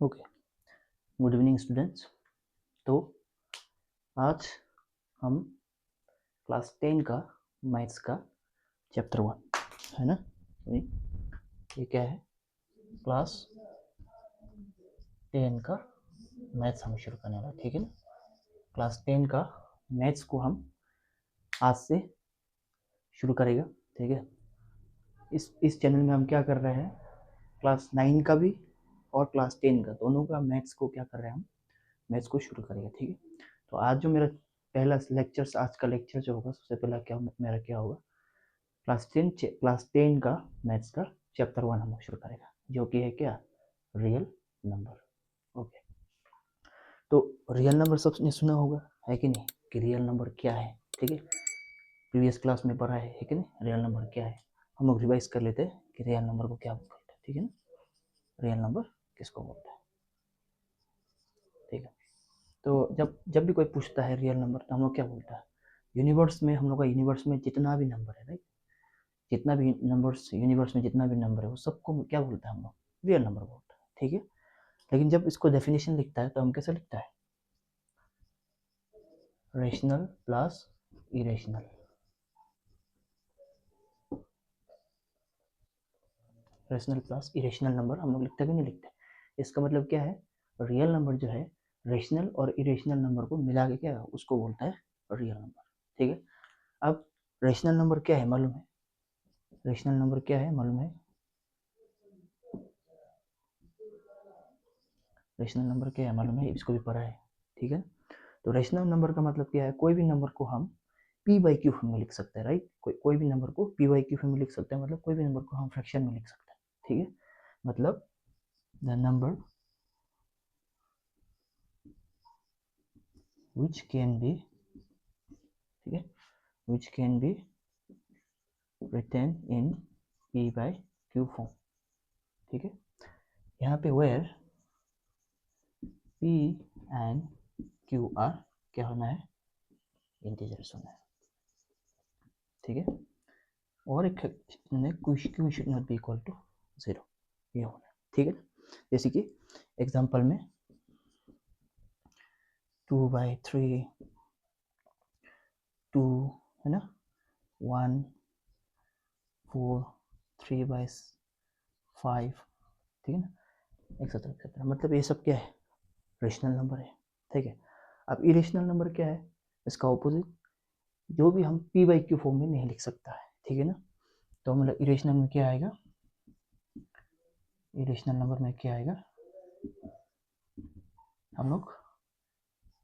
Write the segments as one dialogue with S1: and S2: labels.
S1: Okay, good evening students. तो आज हम क्लास 10 का मैथ्स का चैप्टर 1 है ना, ये क्या है, क्लास 10 का मैथ्स हम शुरू करने वाला, ठीक है ना। क्लास 10 का मैथ्स को हम आज से शुरू करेगा, ठीक है। इस चैनल में हम क्या कर रहे हैं, क्लास 9 का भी और क्लास 10 का दोनों का मैथ्स को क्या कर रहे हैं, हम मैथ्स को शुरू करेंगे, ठीक है। तो आज जो मेरा पहला लेक्चर, आज का लेक्चर जो होगा, सबसे पहला क्या मेरा क्या होगा, क्लास 10 का मैथ्स का चैप्टर 1 हम शुरू करेगा, जो कि है क्या, रियल नंबर। ओके, तो रियल नंबर सबने सुना होगा, है कि नहीं, कि रियल नंबर क्या है, ठीक है। प्रीवियस क्लास में पढ़ा है कि नहीं, रियल नंबर क्या है। हम लोग रिवाइज कर लेते हैं कि रियल नंबर को क्या बोलते हैं, ठीक है ना। रियल नंबर किसको बोलते हैं, ठीक है। तो जब जब भी कोई पूछता है रियल नंबर, तो हम लोग क्या बोलता है, यूनिवर्स में, हम लोग का यूनिवर्स में जितना भी नंबर है, राइट, जितना भी नंबर्स यूनिवर्स में जितना भी नंबर है, वो सबको क्या बोलता है, हम लोग रियल नंबर बोलता है, ठीक है। लेकिन जब इसको डेफिनेशन लिखता है तो हम कैसे लिखता है, rational plus irrational. Rational plus irrational number हम लोग लिखते कि नहीं लिखते। इसका मतलब क्या है, रियल नंबर जो है रेशनल और इरेशनल नंबर को मिला के क्या उसको बोलता है रियल नंबर, ठीक है। अब रेशनल नंबर क्या है मालूम है, रेशनल नंबर क्या है मालूम है, रेशनल नंबर क्या है मालूम है, इसको भी पढ़ा है, ठीक है। तो रेशनल नंबर का मतलब क्या है, कोई भी नंबर को हम पी बाई क्यू फॉर्म में लिख सकते हैं, राइट। कोई भी नंबर को पी बाई क्यू फॉर्म में लिख सकते हैं, मतलब कोई भी नंबर को हम फ्रैक्शन में लिख सकते हैं, ठीक है। मतलब the number which can be, ठीक है, which can be written in p by q form, ठीक है। यहाँ पे where p and q are क्या होना है, इंटीजर्स होना है, ठीक है। और एक q should not be equal to 0, ये होना है, ठीक है। जैसे कि एग्जांपल में 2/3, 2 है ना, 1 4, 3/5, ठीक है ना, एक्सेट्रा एक्सेट्रा। मतलब ये सब क्या है, रेशनल नंबर है, ठीक है। अब इरेशनल नंबर क्या है, इसका ऑपोजिट, जो भी हम पी बाई क्यू फॉर्म में नहीं लिख सकता है, ठीक है ना। तो मतलब इरेशनल में क्या आएगा, इरेशनल नंबर में क्या आएगा, हम लोग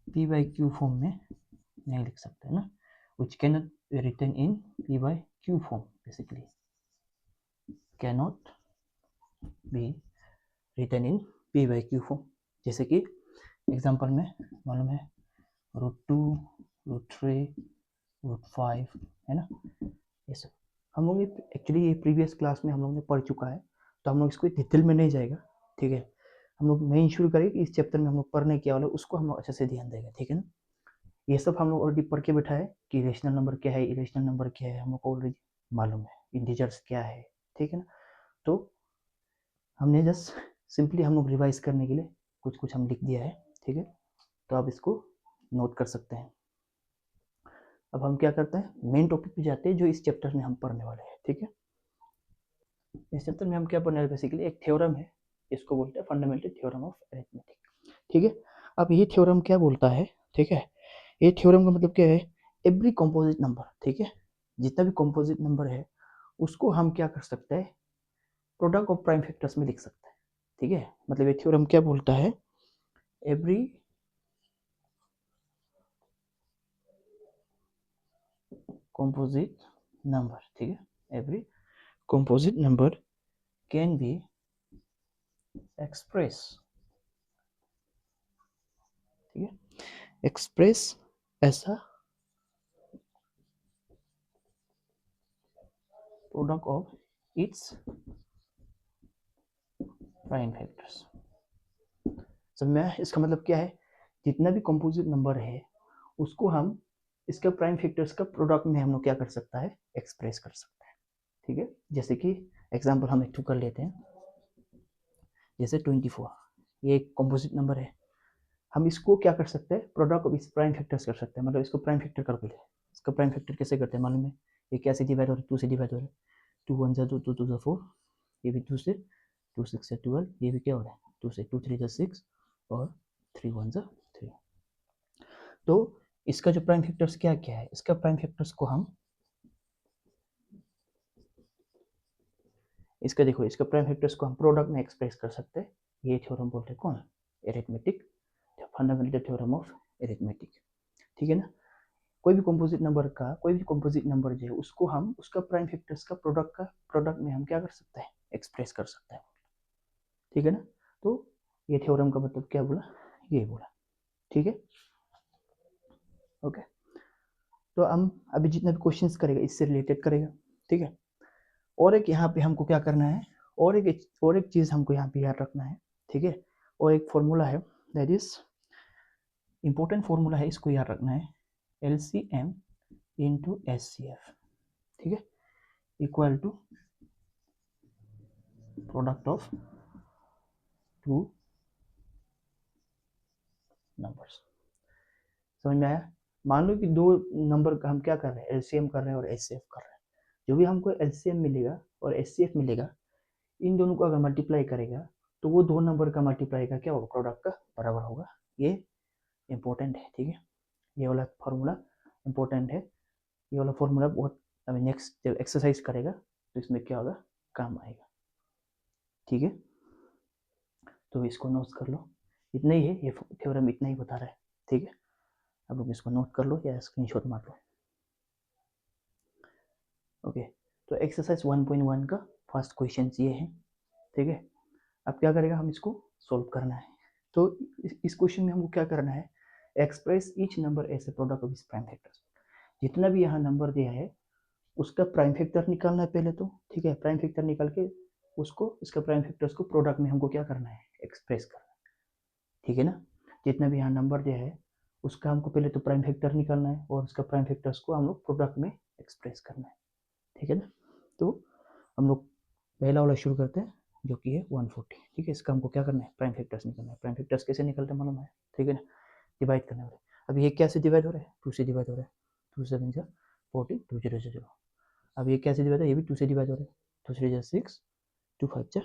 S1: पी बाई क्यू फॉर्म में नहीं लिख सकते ना, which cannot be written in p by q form, basically cannot be written in p by q form। जैसे कि एग्जांपल में मालूम है √2, √3, √5, है ना, ये सब हम लोग एक्चुअली ये प्रीवियस क्लास में हम लोग ने पढ़ चुका है, तो हम लोग इसको डिटेल में नहीं जाएगा, ठीक है। हम लोग मेन शुरू करेंगे कि इस चैप्टर में हम लोग पढ़ने क्या वाला उसको हम लोग अच्छे से ध्यान देंगे, ठीक है ना। ये सब हम लोग ऑलरेडी पढ़ के बैठा है कि रेशनल नंबर क्या है, इरेशनल नंबर क्या है, हम लोग को ऑलरेडी मालूम है, इंटीजर्स क्या है, ठीक है ना। तो हमने जस्ट सिंपली हम लोग रिवाइज करने के लिए कुछ कुछ हम लिख दिया है, ठीक है। तो आप इसको नोट कर सकते हैं। अब हम क्या करते हैं, मेन टॉपिक पे जाते हैं जो इस चैप्टर में हम पढ़ने वाले हैं, ठीक है। इस चैप्टर में हम क्या पढ़ने वाले, बेसिकली एक थ्योरम है, इसको बोलते हैं फंडामेंटल थ्योरम ऑफ अरिथमेटिक, ठीक है। अब ये थ्योरम क्या बोलता है, ठीक है, ये थ्योरम का मतलब क्या है, एवरी कंपोजिट नंबर, ठीक है, जितना भी कंपोजिट नंबर है उसको हम क्या कर सकते हैं, प्रोडक्ट ऑफ प्राइम फैक्टर्स में लिख सकते हैं, ठीक है। मतलब ये थ्योरम क्या बोलता है, एवरी composite number, ठीक है, every composite number can be expressed, ठीक है, express as a product of its prime factors। समझ में आया? इसका मतलब क्या है, जितना भी कंपोजिट नंबर है उसको हम इसका प्राइम फैक्टर्स का प्रोडक्ट में हम लोग क्या कर सकता है, एक्सप्रेस कर सकता है, ठीक है। जैसे कि एग्जांपल हम एक कर लेते हैं, जैसे 24, ये एक कंपोजिट नंबर है। हम इसको क्या कर सकते हैं, product of its prime factors कर सकते हैं, मतलब इसको प्राइम फैक्टर कर बोले। इसका प्राइम फैक्टर कैसे करते हैं मालूम है, ये कैसे डिवाइड हो रहा है, 2 से डिवाइड हो रहा है, 2 1 जा 2, 2 2 जा 4, ये भी 2 से, 2 6 से 12, ये भी क्या हो रहा है 2 से, 2 3 जा 6 और 3 1 जा 3। तो इसका जो प्राइम फैक्टर्स क्या क्या है, इसका प्राइम फैक्टर्स को हम, इसका देखो, इसका प्राइम फैक्टर्स को हम प्रोडक्ट में एक्सप्रेस कर सकते हैं। ये थ्योरम बोलते हैं कौन, arithmetic, fundamental theorem of arithmetic, ठीक है ना। कोई भी कंपोजिट नंबर का, कोई भी कंपोजिट नंबर जो है उसको हम उसका प्राइम फैक्टर्स का प्रोडक्ट में हम क्या कर सकते हैं, एक्सप्रेस कर सकते हैं, ठीक है ना। तो ये थ्योरम का मतलब क्या बोला, ये बोला, ठीक है, ओके। तो हम अभी जितना भी क्वेश्चंस करेगा इससे रिलेटेड करेगा, ठीक है। और एक यहाँ पे हमको क्या करना है, और एक चीज़ हमको यहाँ पे याद रखना है, ठीक है। और एक फॉर्मूला है, दैट इज इंपॉर्टेंट फॉर्मूला है, इसको याद रखना है, LCM इंटू SCF, ठीक है, equal to product of two numbers. समझ में आया। मान लो कि दो नंबर का हम क्या कर रहे हैं, LCM कर रहे हैं और SCF कर रहे हैं। जो भी हमको LCM मिलेगा और SCF मिलेगा, इन दोनों को अगर मल्टीप्लाई करेगा तो वो दो नंबर का मल्टीप्लाई का क्या होगा, प्रोडक्ट का बराबर होगा। ये इंपॉर्टेंट है, ठीक है, ये वाला फॉर्मूला इंपॉर्टेंट है। ये वाला फॉर्मूला बहुत अभी नेक्स्ट जब एक्सरसाइज करेगा तो इसमें क्या होगा, काम आएगा, ठीक है। तो इसको नोट कर लो, इतना ही है, ये थ्योरम इतना ही बता रहा है, ठीक है। अब लोग इसको नोट कर लो या स्क्रीनशॉट मार लो, ओके। तो एक्सरसाइज 1.1 का फर्स्ट क्वेश्चन ये है, ठीक है। अब क्या करेगा, हम इसको सॉल्व करना है। तो इस क्वेश्चन में हमको क्या करना है, express each number as a product of its prime factors. जितना भी यहाँ नंबर दिया है उसका प्राइम फैक्टर निकालना है पहले तो, ठीक है। प्राइम फैक्टर निकाल के उसको, इसका प्राइम फैक्टर्स को प्रोडक्ट में हमको क्या करना है, एक्सप्रेस करना है, ठीक है ना। जितना भी यहाँ नंबर दिया है उसका हमको पहले तो प्राइम फैक्टर निकालना है और उसका प्राइम फैक्टर्स को हम लोग प्रोडक्ट में एक्सप्रेस करना है, ठीक है ना। तो हम लोग पहला वाला शुरू करते हैं जो कि है 140, ठीक है। इसका हमको क्या करना है, प्राइम फैक्टर्स निकालना है। प्राइम फैक्टर्स कैसे निकलते हैं मालूम है, ठीक है ना, डिवाइड करने वाले। अब ये क्या से डिवाइड हो रहा है, 2 से डिवाइड हो रहा है, 2 7 जा 14, 2 0 0। अब ये क्या से डिवाइड है, ये भी 2 से डिवाइड हो रहा है, 2 3 जा 6, 2 5 जा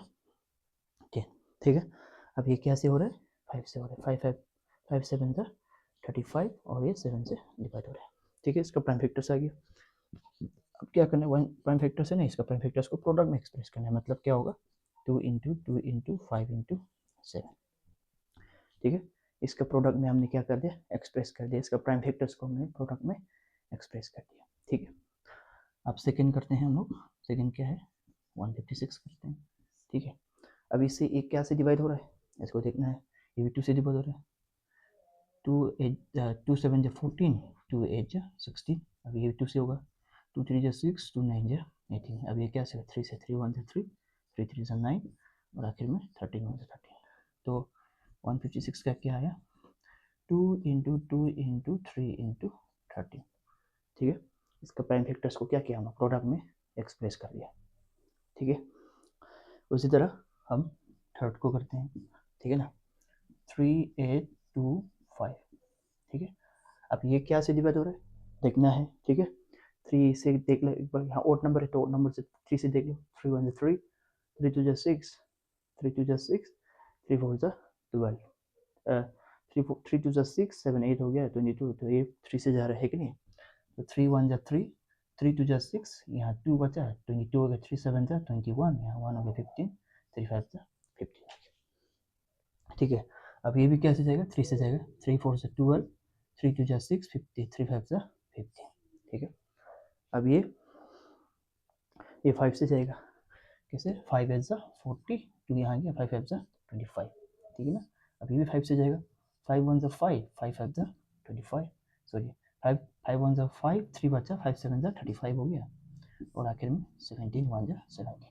S1: 10, ठीक है। अब ये क्या से हो रहा है, 5 से हो रहा है, 5 7 जा 35 और ये 7 से डिवाइड हो रहा है, ठीक है। इसका प्राइम फैक्टर्स आ गया। अब क्या करना है, वन प्राइम फैक्टर्स है ना, इसका प्राइम फैक्टर्स को प्रोडक्ट में एक्सप्रेस करना है, मतलब क्या होगा, 2 इंटू 2 इंटू 5 इंटू 7, ठीक है। इसका प्रोडक्ट में हमने क्या कर दिया, एक्सप्रेस कर दिया, इसका प्राइम फैक्टर्स को हमने प्रोडक्ट में एक्सप्रेस कर दिया, ठीक है। अब सेकंड करते हैं हम लोग, सेकंड क्या है, 156 करते हैं, ठीक है। अब इससे एक क्या से डिवाइड हो रहा है, इसको देखना है, ये भी 2 से डिवाइड हो रहा है, 2 7 जा 14, 2 8 जा 16, अब ये 2 से होगा, 2 3 जा 6, 2 9 जा 18, अब ये क्या से 3 से, 3 1 जा 3, 3 3 जा 9 और आखिर में 13 1 जा 13। तो 156 का क्या आया, 2 इंटू 2 इंटू 3 इंटू 13, ठीक है। इसका प्राइम फैक्टर्स को क्या किया, हम प्रोडक्ट में एक्सप्रेस कर दिया, ठीक है। उसी तरह हम थर्ड को करते हैं, ठीक है ना, 3 8 2 5, ठीक है। अब ये क्या से डिवाइड हो रहा है देखना है, ठीक है। 3 से देख लो एक बार, यहाँ ओड नंबर है तो ओड नंबर से 3 से देख लो, 3 1 3, 3 2 6, 3 2 6, 3 4 12, 3 2 6 7 8 हो गया 22, तो ये 3 से जा रहा है कि नहीं, तो 3 1 3, 3 2 6, यहाँ 2 बचा 22 हो गया, 3 7 21, यहाँ 1 हो गया 15, 3 5 15, ठीक है। अब ये भी कैसे जाएगा, 3 से जाएगा, 3 4 से 12, 3 2 6 50, 3 5 15, ठीक है। अब ये 5 से जाएगा, कैसे, 5 8 40, 2 यहाँ गया, 5 5 25, ठीक है ना। अब ये भी 5 से जाएगा, 5 1 5, 5 5 25, सॉरी 5 5 1 5, 3 बचा, 5 7 35 हो गया और आखिर में 17 1 17।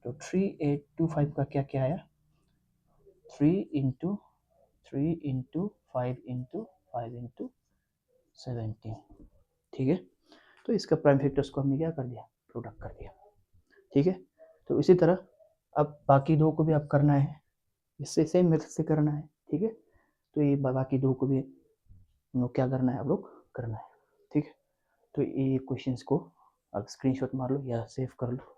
S1: तो 3 8 2 5 का क्या क्या आया, 3 इंटू 3 इंटू 5 इंटू 5 इंटू 17, ठीक है। तो इसका प्राइम फैक्टर्स को हमने क्या कर दिया, प्रोडक्ट कर दिया, ठीक है। तो इसी तरह अब बाकी दो को भी अब करना है, इससे सेम मेथड से करना है, ठीक है। तो ये बाकी दो को भी क्या करना है, आप लोग करना है, ठीक है। तो ये क्वेश्चंस को आप स्क्रीनशॉट मार लो या सेव कर लो।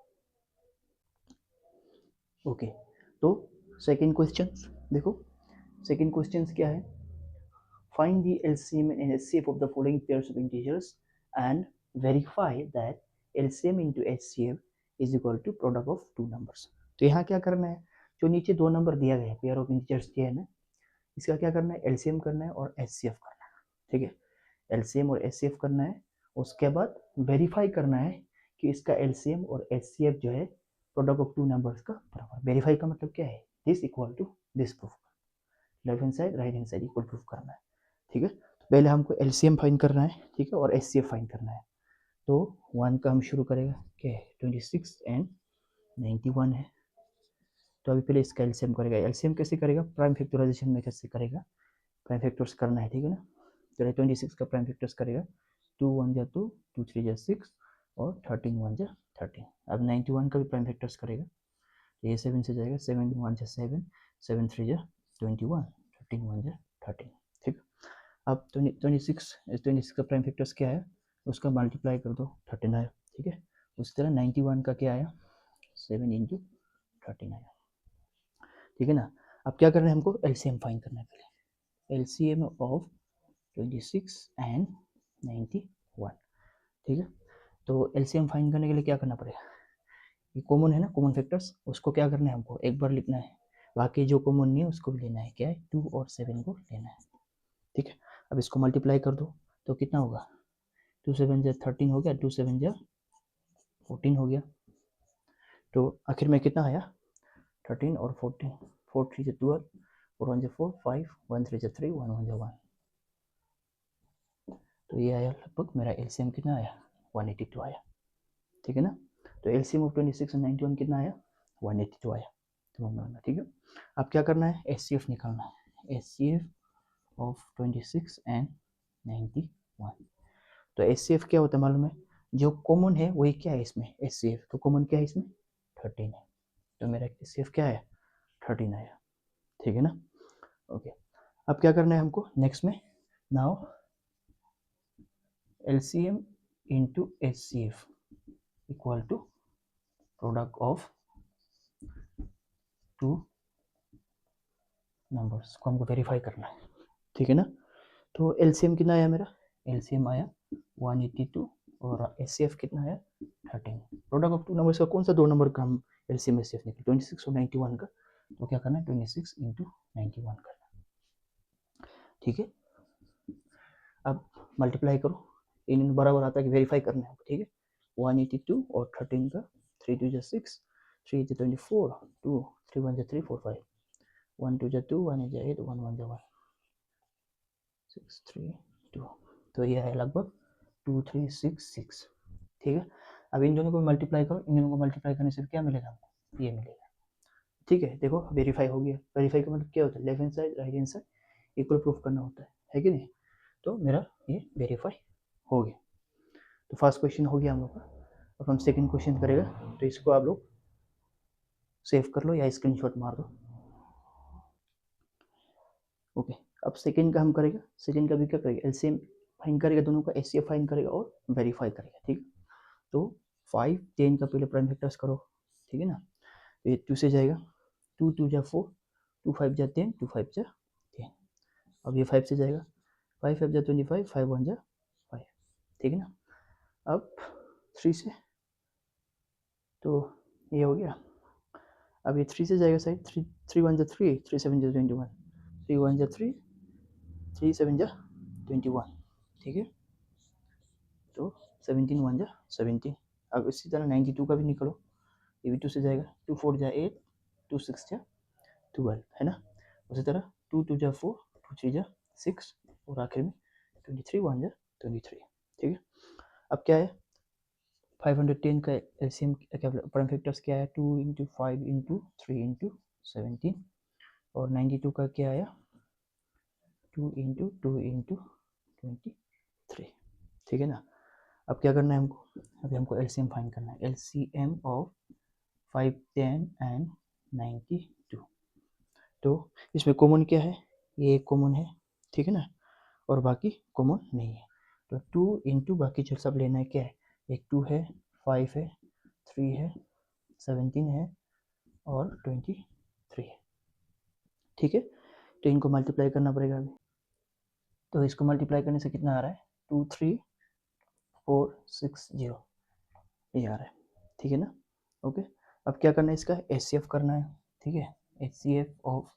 S1: ओके, तो सेकंड क्वेश्चन देखो, सेकंड क्वेश्चन क्या है, find the LCM and HCF of the following pairs of integers and verify that LCM into HCF is equal to product of two numbers. तो यहाँ क्या करना है, जो नीचे दो नंबर दिया गया है, पेयर ऑफ इंटीजर्स दिया है ना, इसका क्या करना है, एलसीएम करना है और एचसीएफ करना है, ठीक है। एलसीएम और एचसीएफ करना है, उसके बाद वेरीफाई करना है कि इसका एलसीएम और एचसीएफ जो है प्रोडक्ट ऑफ टू नंबर्स का बराबर। वेरीफाई का मतलब क्या है, this equal to this, proof, left hand side right hand side equal proof करना है, ठीक है। तो पहले हमको एलसीएम फाइंड करना है, ठीक है, और एचसीएफ फाइंड करना है। तो 1 का हम शुरू करेगा, क्या है, 26 एंड 91 है। तो अभी पहले इसका एलसीएम करेगा। एलसीएम कैसे करेगा, प्राइम फैक्टराइजेशन मेथड से करेगा, प्राइम फैक्टर्स करना है, ठीक है ना। तो 26 का प्राइम फैक्टर्स करेगा, 2 1 जा 2, 2 3 जा 6 और 13 1 जा 13। अब 91 का भी प्राइम फैक्टर्स करेगा, तो ये 7 से जाएगा, 7 1 जा 7, 7 3 जा 21, 13 1 जा 13, ठीक। अब 26 का प्राइम फैक्टर्स क्या है, उसका मल्टीप्लाई कर दो, 13 आया, ठीक है। उसी तरह 91 का क्या आया, 7 इंटू 13 आया, ठीक है ना। अब क्या करना है, हमको एलसीएम फाइंड करना है पहले, एलसीएम ऑफ 26 एंड 91, ठीक है। तो एलसीएम फाइंड करने के लिए क्या करना पड़ेगा, ये कॉमन है ना, कॉमन फैक्टर्स, उसको क्या करना है, हमको एक बार लिखना है, बाकी जो कॉमन नहीं है उसको भी लेना है, क्या है, 2 और 7 को लेना है, ठीक है। अब इसको मल्टीप्लाई कर दो, तो कितना होगा, 2 7 जा 13 हो गया, 2 7 जा 14 हो गया। तो आखिर में कितना आया, 13 और 14, 4 3 जा 12, 4 1 जा 4 5, 1 3 जा 3, 1 1 जा 1। तो ये आया लगभग मेरा एलसीएम कितना आया, 182 आया, ठीक है ना। तो एलसीएम ऑफ 26 और 91 कितना आया, 182 आया, तो ठीक है। अब क्या करना है, एचसीएफ निकालना है, एचसीएफ ऑफ 26 एंड 91। तो एचसीएफ क्या होता है मालूम है, जो कॉमन है वही क्या है इसमें, एचसीएफ, तो कॉमन क्या है इसमें, 13 है, तो मेरा एचसीएफ क्या है, 13 आया, ठीक है ना। ओके, अब क्या करना है हमको नेक्स्ट में, now LCM into HCF equal to product of two numbers को हमको वेरीफाई करना है, ठीक है ना। तो एलसीएम कितना आया मेरा, एलसीएम आया 182 और एचसीएफ कितना आया, 13। प्रोडक्ट ऑफ टू नंबर्स का कौन सा दो नंबर का हम एलसीएम एचसीएफ निकले, 26 और 91 का, तो क्या करना है, 26 इंटू 91 करना, ठीक है। अब मल्टीप्लाई करो, इन बराबर आता है कि वेरीफाई करना है, ठीक है। 182 और 13 का, 3 2 जा 6, 3 जा 24, 2 3 1 जा 3 4 5, 1 2 जा 2, 1 8 जा 8, 1 1 जा 1, 6 3 2। तो ये है लगभग 2366, ठीक है। अब इन दोनों को मल्टीप्लाई करो, इन दोनों को मल्टीप्लाई करने से क्या मिलेगा हमको, ये मिलेगा, ठीक है। देखो वेरीफाई हो गया, वेरीफाई का मतलब क्या होता है, left hand side right hand side equal proof करना होता है कि नहीं। तो मेरा ये वेरीफाई हो गया। तो फर्स्ट क्वेश्चन हो गया हम लोग का। अब हम सेकंड क्वेश्चन करेगा, तो इसको आप लोग सेव कर लो या स्क्रीनशॉट मार दो। ओके, अब सेकंड का हम करेगा, सेकंड का भी क्या करेगा, एलसीएम फाइंड करेगा दोनों का, एचसीएफ फाइंड करेगा और वेरीफाई करेगा, ठीक। तो 5 10 का पहले प्राइम फैक्टर्स करो, ठीक है ना। ये 2 से जाएगा, 2 2 जा 4, 2 5 जा 10, 2 5 जा 10। अब ये 5 से जाएगा, 5 5 जा 25, 5 1 जा 5, ठीक है ना। अब 3 से, तो ये हो गया। अब ये 3 से जाएगा साइड, 3 3 1 जा 3, 3 7 जा 21, 3 1 जा 3, 3 7 जा 21, ठीक है। तो 17 1 जा 17। अब इसी तरह 92 का भी निकलो, ये भी 2 से जाएगा, 2 4 जा 8, 2 6 जा 12, है ना। उसी तरह 2 2 जा 4, 2 3 जा 6 और आखिर में 23 1 जा 23, ठीक है। अब क्या है, 510 का एलसीएम क्या प्राइम फैक्टर्स क्या है, 2 इंटू 5 इंटू 3 इंटू 17 और 92 का क्या आया, 2 इंटू 2 इंटू 23, ठीक है ना। अब क्या करना है हमको, अभी हमको एलसीएम फाइंड करना है, एलसीएम ऑफ 5 10 एंड 92। तो इसमें कॉमन क्या है, ये एक कॉमन है, ठीक है ना, और बाकी कॉमन नहीं है। तो 2 इंटू बाकी जो सब लेना है क्या है, एक 2 है, 5 है, 3 है, 17 है और 23 है, ठीक है। तो इनको मल्टीप्लाई करना पड़ेगा अभी। तो इसको मल्टीप्लाई करने से कितना आ रहा है, 23460 ये आ रहा है, ठीक है ना। ओके, अब क्या करना है, इसका HCF करना है, ठीक है, HCF ऑफ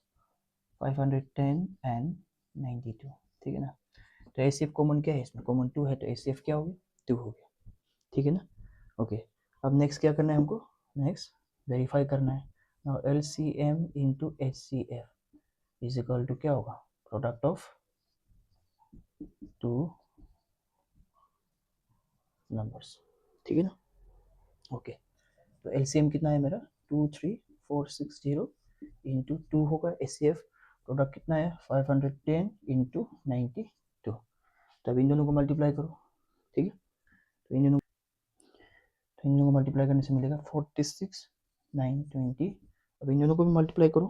S1: 510 एंड 92, ठीक है ना। तो HCF कॉमन क्या है, इसमें कॉमन 2 है, तो HCF क्या हो गया, 2 हो गया, ठीक है ना। ओके, अब नेक्स्ट क्या करना है हमको, नेक्स्ट वेरीफाई करना है। Now LCM into HCF is equal to क्या होगा, प्रोडक्ट ऑफ 2 नंबर्स, ठीक है ना। ओके, तो LCM कितना है मेरा, 23460 इंटू 2 होगा, HCF प्रोडक्ट कितना है, 510 इंटू 92। तो अब इन दोनों को मल्टीप्लाई करो, ठीक है। तो इन दोनों को मल्टीप्लाई करने से मिलेगा 46,920। अब इन दोनों को भी मल्टीप्लाई करो,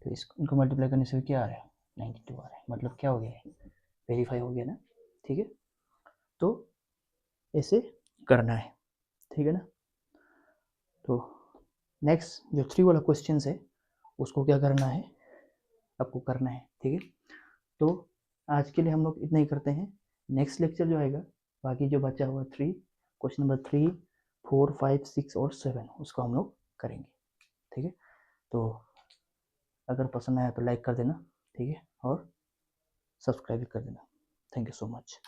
S1: तो इनको मल्टीप्लाई करने से क्या आ रहा है, 92 आ रहा है, मतलब क्या हो गया है, वेरीफाई हो गया ना, ठीक है। तो ऐसे करना है, ठीक है ना। तो नेक्स्ट जो 3 वाला क्वेश्चन है उसको क्या करना है, आपको करना है, ठीक है। तो आज के लिए हम लोग इतना ही करते हैं। नेक्स्ट लेक्चर जो आएगा, बाकी जो बचा हुआ 3 क्वेश्चन नंबर 3, 4, 5, 6 और 7 उसको हम लोग करेंगे, ठीक है। तो अगर पसंद आया तो लाइक कर देना, ठीक है, और सब्सक्राइब कर देना। Thank you so much.